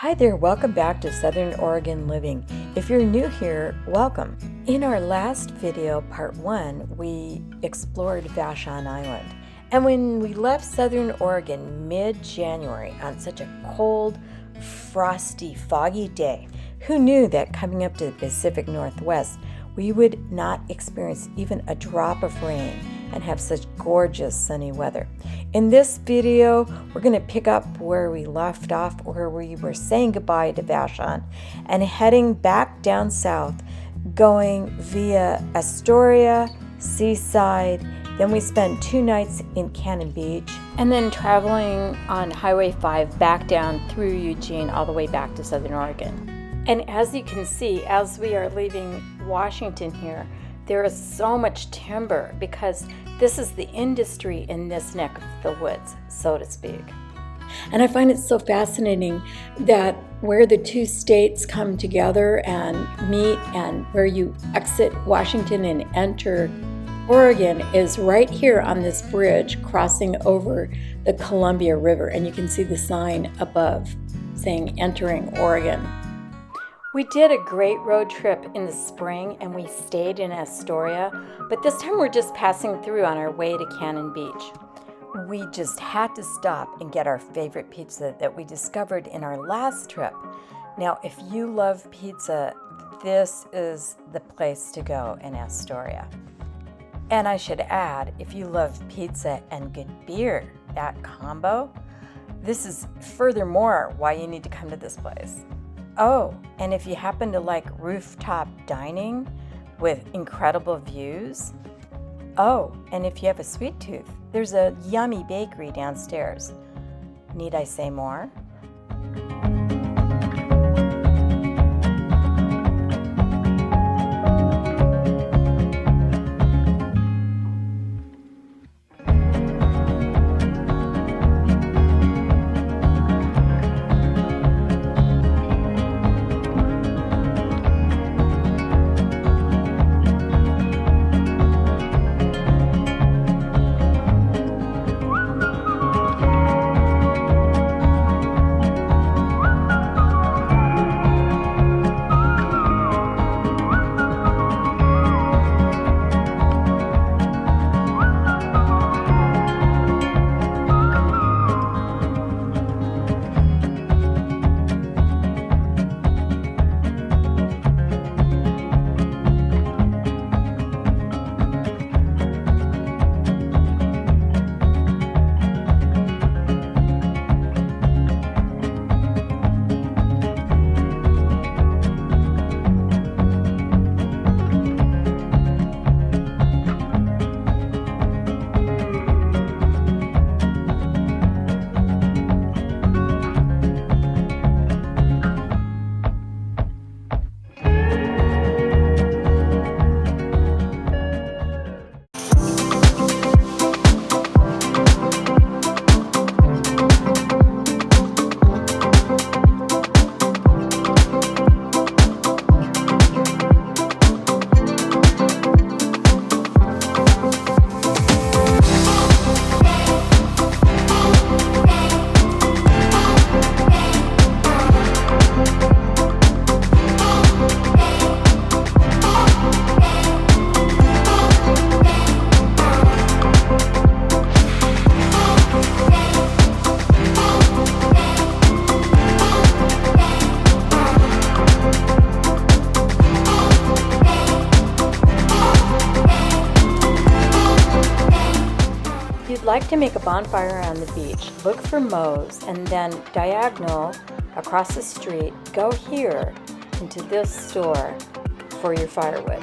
Hi there, welcome back to Southern Oregon Living. If you're new here, welcome. In our last video, part 1, we explored Vashon Island. And when we left Southern Oregon mid-January on such a cold, frosty, foggy day, who knew that coming up to the Pacific Northwest, we would not experience even a drop of rain and have such gorgeous sunny weather. In this video, we're going to pick up where we left off, where we were saying goodbye to Vashon and heading back down south, going via Astoria, Seaside. Then we spent 2 nights in Cannon Beach, and then traveling on Highway 5 back down through Eugene all the way back to Southern Oregon. And as you can see, as we are leaving Washington here, there is so much timber because this is the industry in this neck of the woods, so to speak. And I find it so fascinating that where the two states come together and meet and where you exit Washington and enter Oregon is right here on this bridge crossing over the Columbia River. And you can see the sign above saying entering Oregon. We did a great road trip in the spring and we stayed in Astoria, but this time we're just passing through on our way to Cannon Beach. We just had to stop and get our favorite pizza that we discovered in our last trip. Now, if you love pizza, this is the place to go in Astoria. And I should add, if you love pizza and good beer, that combo, this is furthermore why you need to come to this place. Oh, and if you happen to like rooftop dining with incredible views. Oh, and if you have a sweet tooth, there's a yummy bakery downstairs. Need I say more? Like to make a bonfire on the beach, look for Moe's, and then diagonal across the street, go here into this store for your firewood.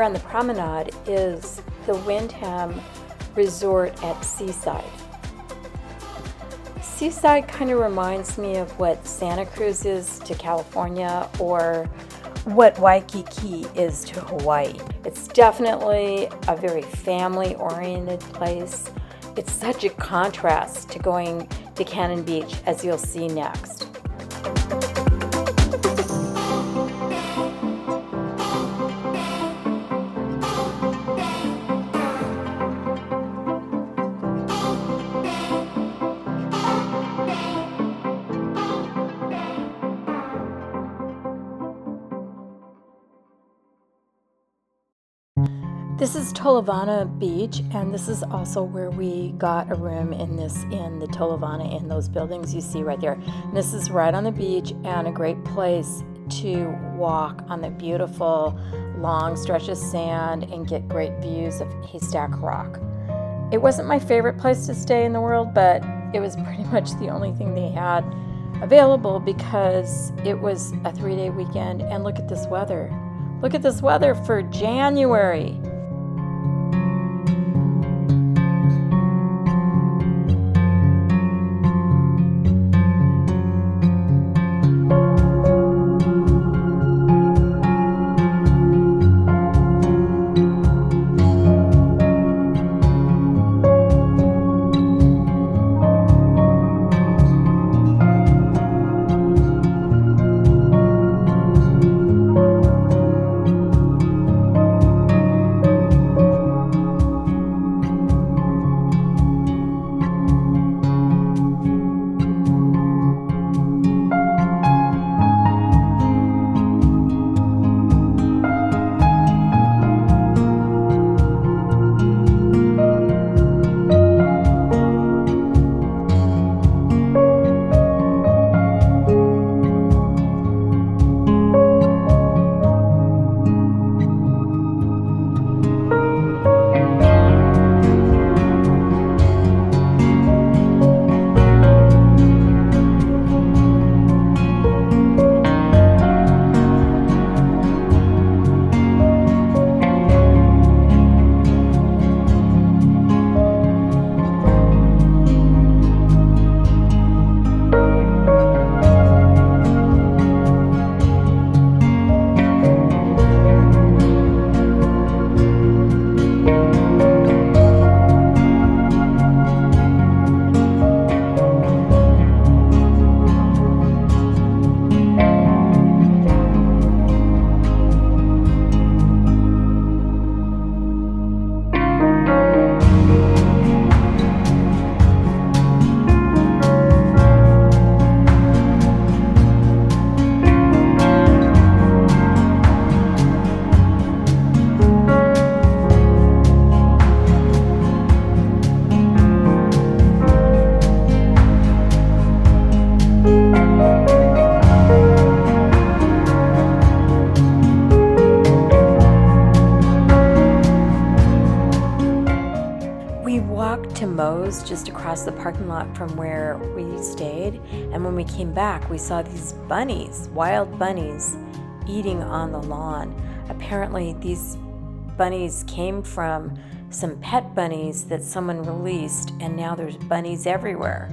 on the promenade is the Wyndham Resort at Seaside. Seaside kind of reminds me of what Santa Cruz is to California, or what Waikiki is to Hawaii. It's definitely a very family-oriented place. It's such a contrast to going to Cannon Beach, as you'll see next. This is Tolovana Beach, and this is also where we got a room in this inn, the Tolovana Inn, those buildings you see right there. And this is right on the beach and a great place to walk on the beautiful long stretch of sand and get great views of Haystack Rock. It wasn't my favorite place to stay in the world, but it was pretty much the only thing they had available because it was a 3-day weekend. And look at this weather. Look at this weather for January. Just across the parking lot from where we stayed, and when we came back we saw these bunnies, wild bunnies, eating on the lawn. Apparently these bunnies came from some pet bunnies that someone released, and now there's bunnies everywhere.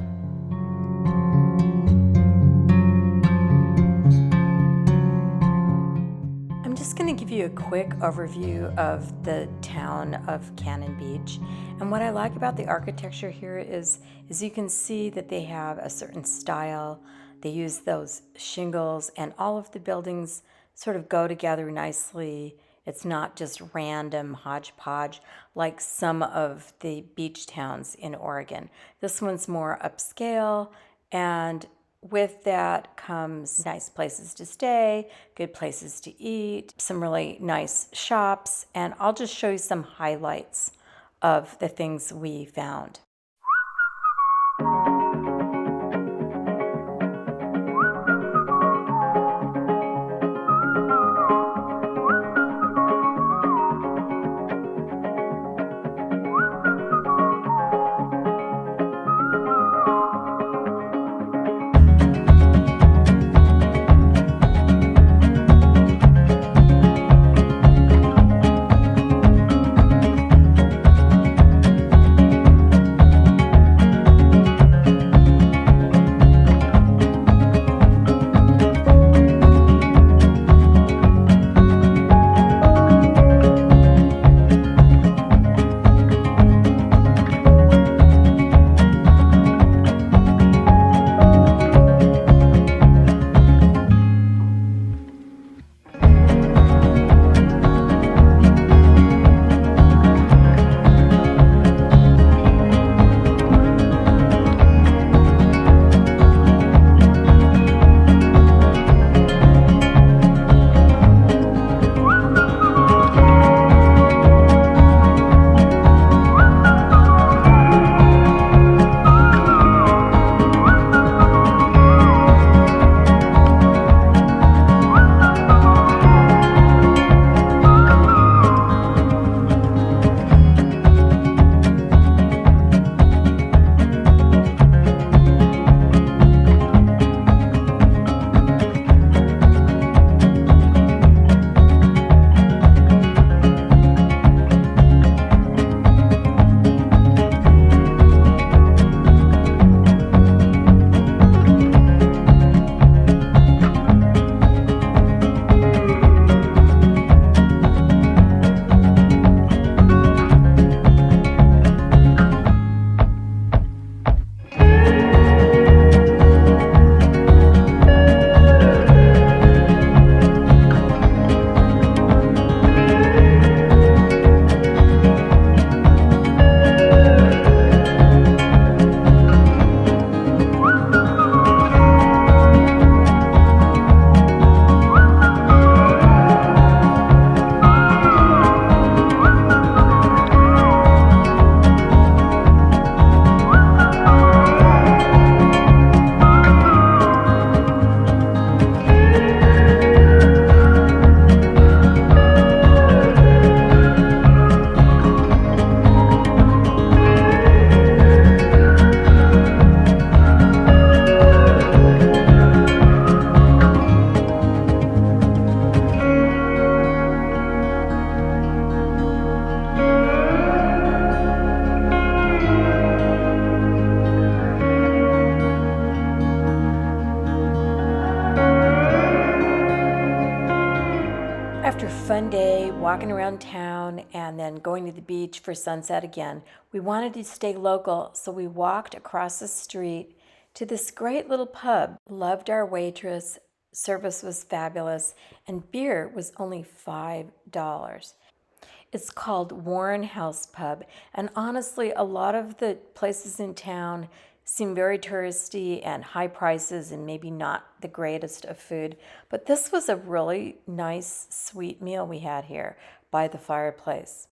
I'm just going to give you a quick overview of the town of Cannon Beach. And what I like about the architecture here is you can see that they have a certain style. They use those shingles, and all of the buildings sort of go together nicely. It's not just random hodgepodge like some of the beach towns in Oregon. This one's more upscale, and with that comes nice places to stay, good places to eat, some really nice shops, and I'll just show you some highlights of the things we found. day walking around town and then going to the beach for sunset again. We wanted to stay local, so we walked across the street to this great little pub. Loved our waitress, service was fabulous, and beer was only $5. It's called Warren House Pub, and honestly, a lot of the places in town seem very touristy and high prices and maybe not the greatest of food, but this was a really nice, sweet meal we had here by the fireplace.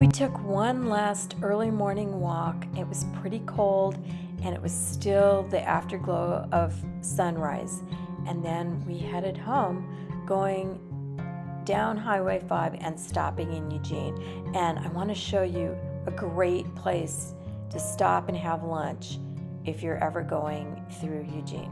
We took one last early morning walk. It was pretty cold and it was still the afterglow of sunrise, and then we headed home, going down Highway 5 and stopping in Eugene. And I want to show you a great place to stop and have lunch if you're ever going through Eugene.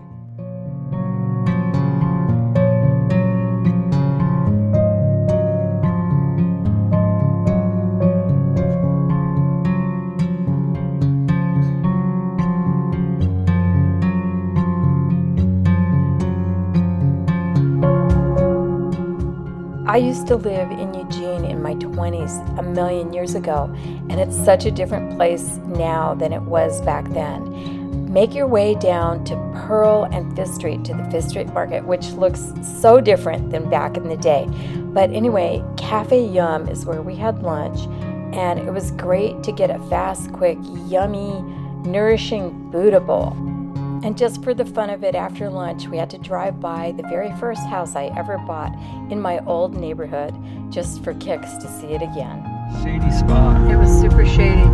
I used to live in Eugene in my 20s a million years ago, and it's such a different place now than it was back then. Make your way down to Pearl and Fifth Street to the Fifth Street Market, which looks so different than back in the day. But anyway, Cafe Yum is where we had lunch, and it was great to get a fast, quick, yummy, nourishing Buddha bowl. And just for the fun of it, after lunch, we had to drive by the very first house I ever bought in my old neighborhood, just for kicks to see it again. Shady spot. It was super shady.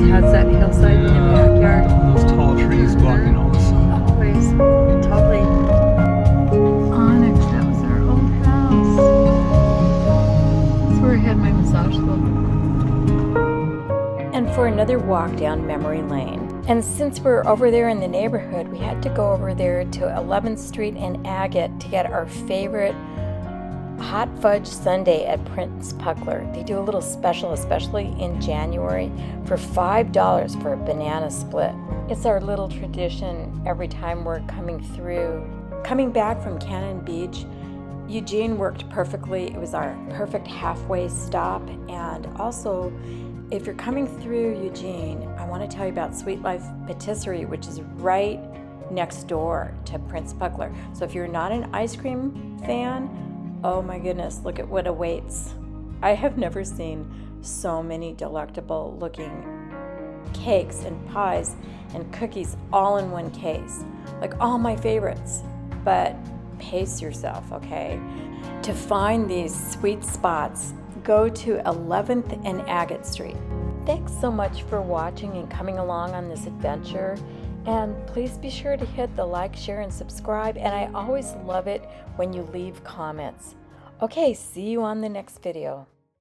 It has that hillside in the backyard. Those tall trees blocking all the sun. Always. Totally. Onyx, that was our old house. That's where I had my massage school. And for another walk down memory lane. And since we're over there in the neighborhood, we had to go over there to 11th Street and Agate to get our favorite hot fudge sundae at Prince Puckler. They do a little special, especially in January, for $5 for a banana split. It's our little tradition every time we're coming through. Coming back from Cannon Beach, Eugene worked perfectly. It was our perfect halfway stop. And also, if you're coming through Eugene, I want to tell you about Sweet Life Patisserie, which is right next door to Prince Puckler. So if you're not an ice cream fan, oh my goodness, look at what awaits. I have never seen so many delectable looking cakes and pies and cookies all in one case. Like all my favorites. But pace yourself, okay? To find these sweet spots, go to 11th and Agate Street. Thanks so much for watching and coming along on this adventure. And please be sure to hit the like, share, and subscribe. And I always love it when you leave comments. Okay, see you on the next video.